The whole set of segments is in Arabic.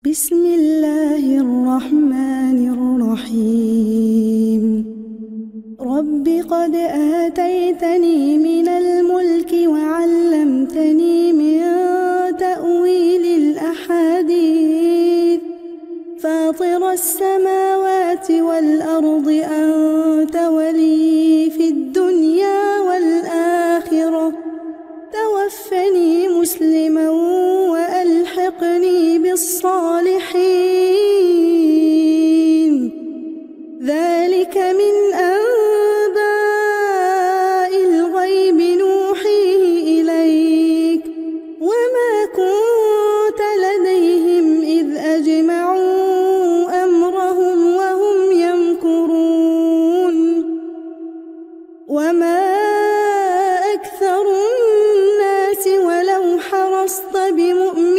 بسم الله الرحمن الرحيم. رب قد آتيتني من الملك وعلمتني من تأويل الأحاديث فاطر السماوات والأرض أنت ولي في الدنيا والآخرة توفني مسلما وألحقني بالصالحين ذلك من أنباء الغيب نوحيه إليك وما كنت لديهم إذ أجمعوا أمرهم وهم يمكرون وما أكثر الناس ولو حرصت بمؤمنين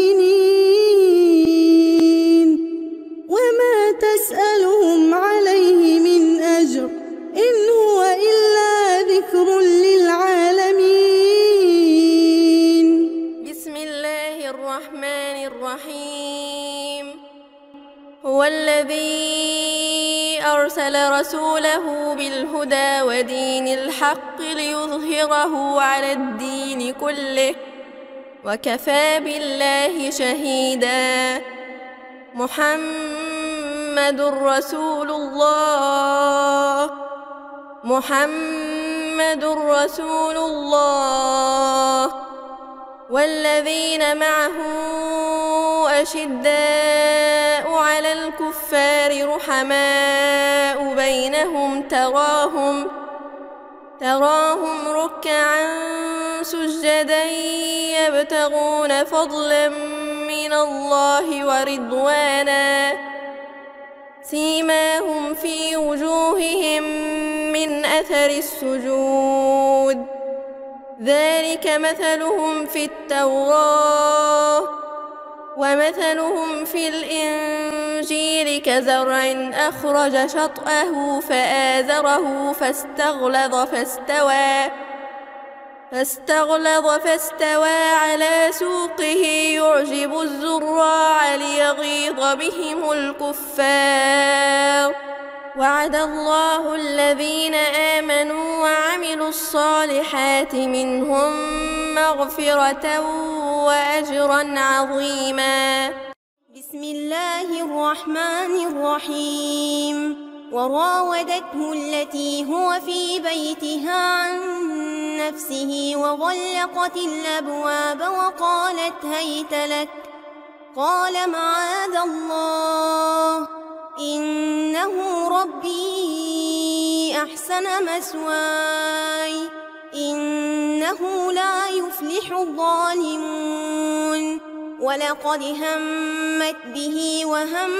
وما تسألهم عليه من أجر إن هو إلا ذكر للعالمين. بسم الله الرحمن الرحيم. هو الذي أرسل رسوله بالهدى ودين الحق ليظهره على الدين كله وكفى بالله شهيدا. محمد رسول الله محمد رسول الله والذين معه أشداء على الكفار رحماء بينهم تراهم ركعا سجدا يبتغون فضلا من الله ورضوانا سيماهم في وجوههم من أثر السجود ذلك مثلهم في التوراة ومثلهم في الإنجيل كزرع أخرج شطأه فآزره فاستغلظ على سوقه يعجب الزراع ليغيظ بهم الكفار. وعد الله الذين آمنوا وعملوا الصالحات منهم مغفرة وأجرا عظيما. بسم الله الرحمن الرحيم. وراودته التي هو في بيتها عن نفسه وغلقت الأبواب وقالت هيت لك قال معاذ الله إنه ربي أحسن مثواي إنه لا يفلح الظالمون. ولقد همت به وهم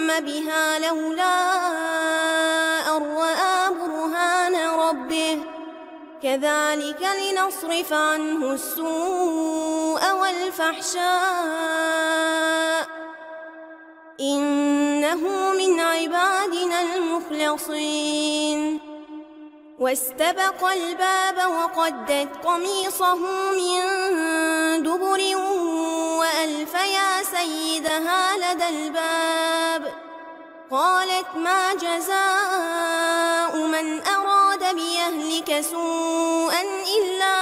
بها لولا أن رأى برهان ربه كذلك لنصرف عنه السوء والفحشاء إنه من عبادنا المخلصين. واستبق الباب وقدت قميصه من دبر وألف يا سيدها لدى الباب قالت ما جزاء من أراد بأهلك سوءا إلا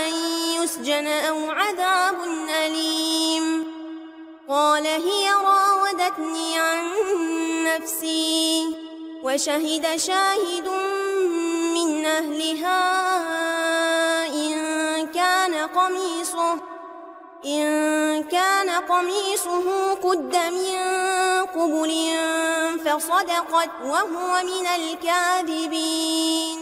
أن يسجن أو عذاب أليم. قال هي راودتني عن نفسي وشهد شاهد من أهلها إن كان قميصه قد من قبل فصدقت وهو من الكاذبين.